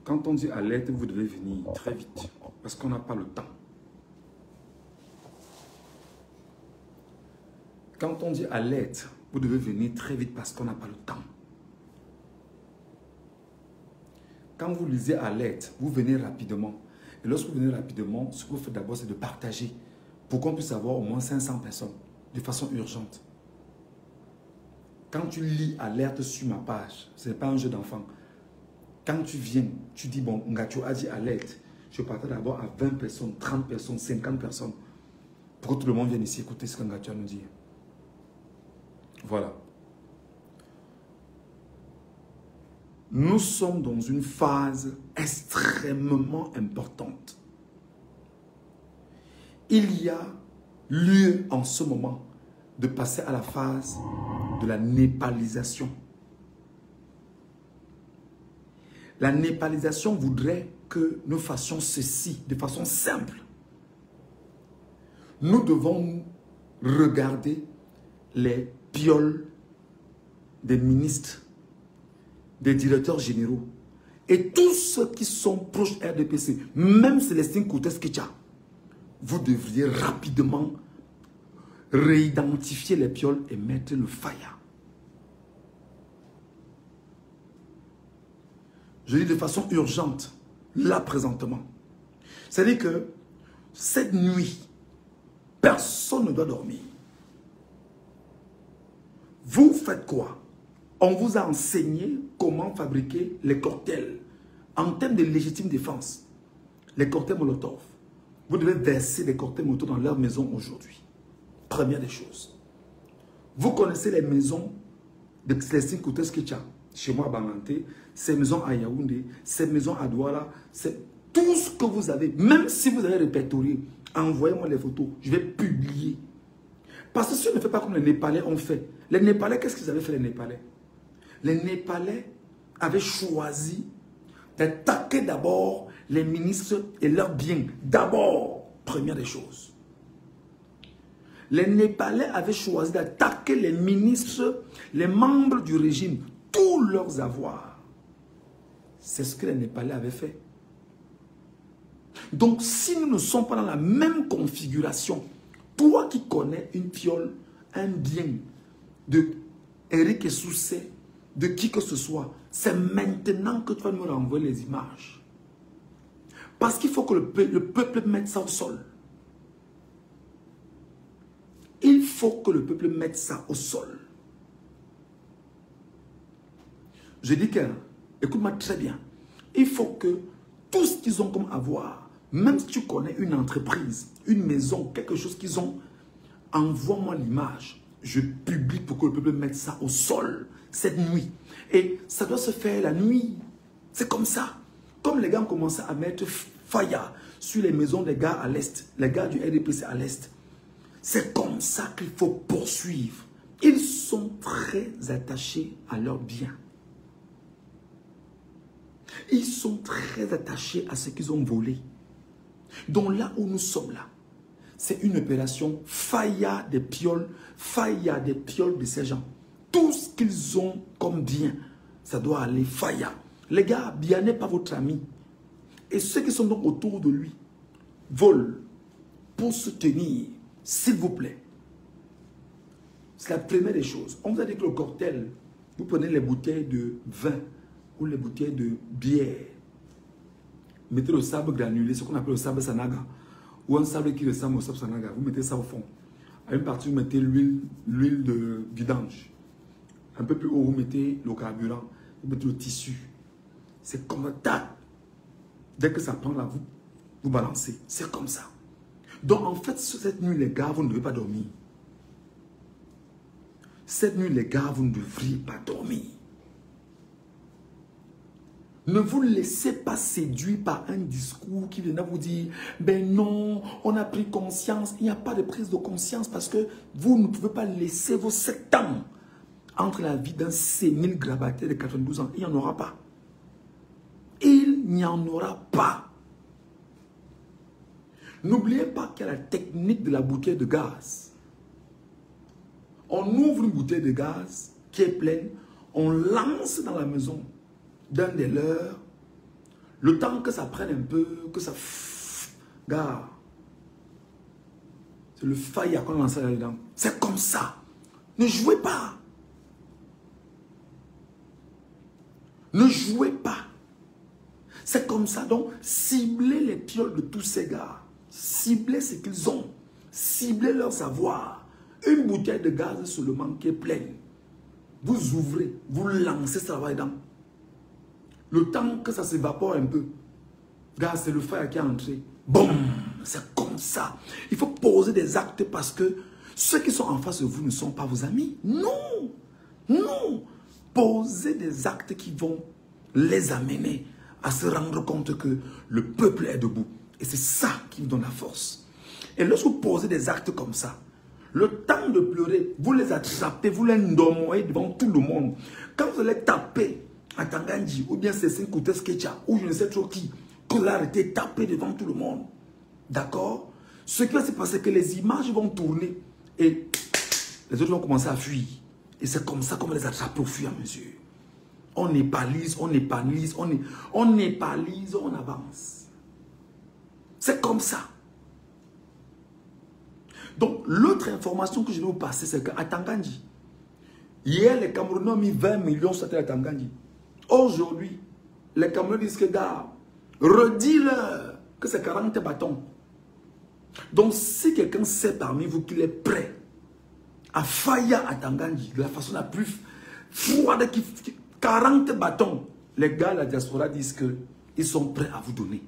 Quand on dit alerte, vous devez venir très vite parce qu'on n'a pas le temps. Quand on dit alerte, vous devez venir très vite parce qu'on n'a pas le temps. Quand vous lisez alerte, vous venez rapidement. Et lorsque vous venez rapidement, ce que vous faites d'abord, c'est de partager pour qu'on puisse avoir au moins 500 personnes de façon urgente. Quand tu lis alerte sur ma page, ce n'est pas un jeu d'enfant. Quand tu viens, tu dis, bon, Ngacho a dit alerte. Je partage d'abord à 20 personnes, 30 personnes, 50 personnes pour que tout le monde vienne ici écouter ce que Ngacho a nous dit. Voilà. Nous sommes dans une phase extrêmement importante. Il y a lieu en ce moment de passer à la phase de la népalisation. La népalisation voudrait que nous fassions ceci de façon simple. Nous devons regarder les pioles des ministres, des directeurs généraux et tous ceux qui sont proches RDPC, même Célestine Coutès-Kitcha, vous devriez rapidement réidentifier les pioles et mettre le faya. Je dis de façon urgente, là présentement. C'est-à-dire que cette nuit, personne ne doit dormir. Vous faites quoi? On vous a enseigné comment fabriquer les cocktails en termes de légitime défense. Les cocktails Molotov. Vous devez verser les cocktails Molotov dans leur maison aujourd'hui. Première des choses. Vous connaissez les maisons de Célestine Coutès-Kitcha, chez moi à Banganté, ces maisons à Yaoundé, ces maisons à Douala, c'est tout ce que vous avez. Même si vous avez répertorié, envoyez-moi les photos, je vais publier. Parce que si on ne fait pas comme les Népalais ont fait, les Népalais, qu'est-ce qu'ils avaient fait les Népalais? Les Népalais avaient choisi d'attaquer d'abord les ministres et leurs biens. D'abord, première des choses. Les Népalais avaient choisi d'attaquer les ministres, les membres du régime, tous leurs avoirs. C'est ce que les Népalais avaient fait. Donc, si nous ne sommes pas dans la même configuration, toi qui connais une piole, un bien de Eric Essoussé, de qui que ce soit, c'est maintenant que tu vas nous renvoyer les images. Parce qu'il faut que le peuple mette ça au sol. Il faut que le peuple mette ça au sol. Je dis que, écoute-moi très bien, il faut que tout ce qu'ils ont comme avoir, même si tu connais une entreprise, une maison, quelque chose qu'ils ont, envoie-moi l'image. Je publie pour que le peuple mette ça au sol cette nuit. Et ça doit se faire la nuit. C'est comme ça. Comme les gars ont commencé à mettre faya sur les maisons des gars à l'Est, les gars du RDPC à l'Est. C'est comme ça qu'il faut poursuivre. Ils sont très attachés à leurs biens. Ils sont très attachés à ce qu'ils ont volé. Donc là où nous sommes là, c'est une opération faya des pioles de ces gens. Tout ce qu'ils ont comme bien, ça doit aller faya. Les gars, bien n'est pas votre ami. Et ceux qui sont donc autour de lui volent pour se tenir, s'il vous plaît. C'est la première des choses. On vous a dit que le cocktail, vous prenez les bouteilles de vin ou les bouteilles de bière. Mettez le sable granulé, ce qu'on appelle le sable sanaga. Ou un sable qui ressemble au sable sanaga. Vous mettez ça au fond. À une partie, vous mettez l'huile de vidange. Un peu plus haut, vous mettez le carburant. Vous mettez le tissu. C'est comme ça. Dès que ça prend là, vous balancez. C'est comme ça. Donc en fait, cette nuit, les gars, vous ne devez pas dormir. Cette nuit, les gars, vous ne devriez pas dormir. Ne vous laissez pas séduire par un discours qui vient vous dire « Ben non, on a pris conscience. » Il n'y a pas de prise de conscience parce que vous ne pouvez pas laisser vos 7 ans entre la vie d'un sénile grabataire de 92 ans. Il n'y en aura pas. Il n'y en aura pas. N'oubliez pas qu'il y a la technique de la bouteille de gaz. On ouvre une bouteille de gaz qui est pleine, on lance dans la maison d'un des leurs, Le temps que ça prenne un peu, que ça... Gars, c'est le faïa qu'on lance là-dedans. C'est comme ça. Ne jouez pas. Ne jouez pas. C'est comme ça. Donc, ciblez les pioles de tous ces gars. Ciblez ce qu'ils ont. Ciblez leur savoir. Une bouteille de gaz seulement qui est pleine. Vous ouvrez, vous lancez ça là-dedans. Le temps que ça s'évapore un peu, gars, c'est le feu qui est entré. Boum! C'est comme ça. Il faut poser des actes parce que ceux qui sont en face de vous ne sont pas vos amis. Non! Non! Posez des actes qui vont les amener à se rendre compte que le peuple est debout. Et c'est ça qui vous donne la force. Et lorsque vous posez des actes comme ça, le temps de pleurer, vous les attrapez, vous les ndomoyez devant tout le monde. Quand vous allez taper à Tangandji, ou bien Cécile Kouteskecha, ou je ne sais trop qui, que vous arrêtez de taper devant tout le monde. D'accord? Ce qui va se passer, c'est que les images vont tourner et les autres vont commencer à fuir. Et c'est comme ça qu'on va les attraper au fur et à mesure. On épalise, on épalise, on épalise, on avance. C'est comme ça. Donc, l'autre information que je vais vous passer, c'est qu'à Tangandji, hier, les Camerounais ont mis 20 millions sur la Tangandji. Aujourd'hui, les Camerounais disent que, gars, redis-leur que c'est 40 bâtons. Donc, si quelqu'un sait parmi vous qu'il est prêt à faillir à Tangandji, de la façon la plus froide, 40 bâtons, les gars de la diaspora disent qu'ils sont prêts à vous donner.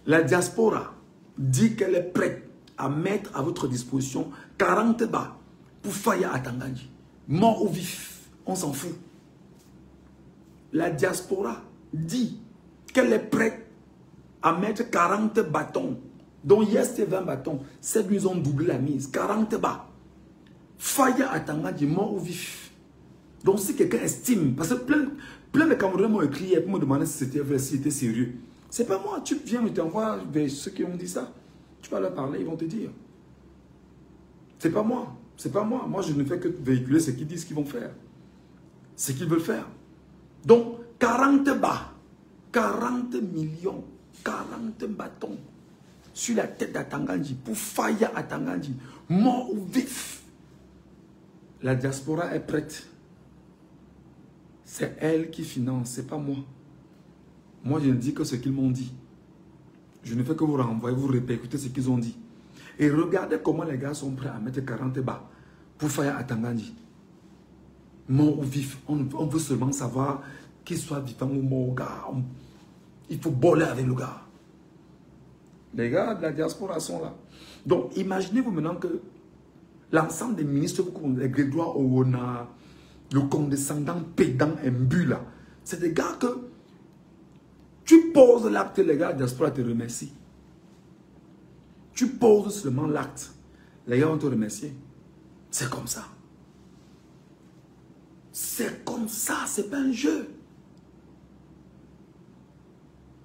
La diaspora dit qu'elle est prête à mettre à votre disposition 40 bas pour faillir à Tangandji. Mort ou vif, on s'en fout. La diaspora dit qu'elle est prête à mettre 40 bâtons. Donc hier c'était 20 bâtons. Ces deux ont doublé la mise. 40 bas. Faillir à Tangandji, mort ou vif. Donc si quelqu'un estime, parce que plein de Camerounais m'ont écrit pour me demander si c'était sérieux. C'est pas moi, tu viens et t'envoies vers ceux qui ont dit ça. Tu vas leur parler, ils vont te dire. C'est pas moi, c'est pas moi. Moi, je ne fais que véhiculer ce qu'ils disent qu'ils vont faire. Ce qu'ils veulent faire. Donc, 40 bas, 40 millions, 40 bâtons sur la tête d'Atangandji pour faillir à Tangandji, mort ou vif. La diaspora est prête. C'est elle qui finance, c'est pas moi. Moi, je ne dis que ce qu'ils m'ont dit. Je ne fais que vous renvoyer, vous répercuter ce qu'ils ont dit. Et regardez comment les gars sont prêts à mettre 40 bas pour faire à Tangandji. Mort ou vif. On veut seulement savoir qu'il soit vivant ou mort, gars. Il faut boler avec le gars. Les gars de la diaspora sont là. Donc, imaginez-vous maintenant que l'ensemble des ministres, les Grégoire Owona, le condescendant, pédant, imbu là, c'est des gars que tu poses l'acte, les gars de la diaspora te remercient. Tu poses seulement l'acte, les gars vont te remercier. C'est comme ça. C'est comme ça, c'est pas un jeu.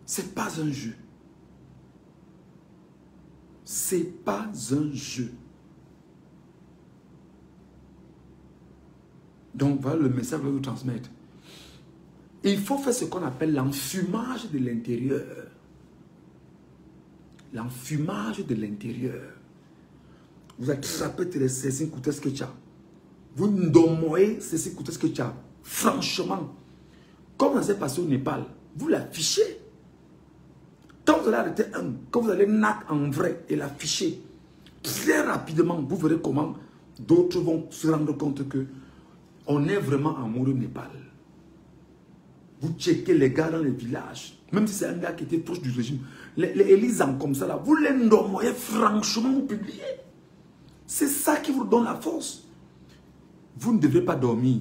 C'est pas un jeu. C'est pas un jeu. Donc voilà le message que je vais vous transmettre. Il faut faire ce qu'on appelle l'enfumage de l'intérieur. L'enfumage de l'intérieur. Vous attrapez les Cécile Kouteskecha. Vous ndomoyez Cécile Kouteskecha. Franchement, comme ça s'est passé au Népal, vous l'affichez. Quand vous allez arrêter un, quand vous allez nac en vrai et l'afficher, très rapidement, vous verrez comment d'autres vont se rendre compte que on est vraiment amoureux du Népal. Vous checkez les gars dans les villages, même si c'est un gars qui était proche du régime, les élisants comme ça, là, vous les ndomoyez franchement, vous publiez. C'est ça qui vous donne la force. Vous ne devez pas dormir.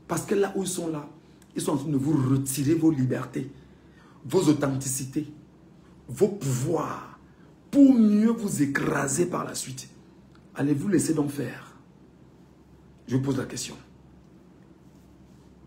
Parce que là où ils sont là, ils sont en train de vous retirer vos libertés, vos authenticités, vos pouvoirs, pour mieux vous écraser par la suite. Allez-vous laisser donc faire? Je vous pose la question.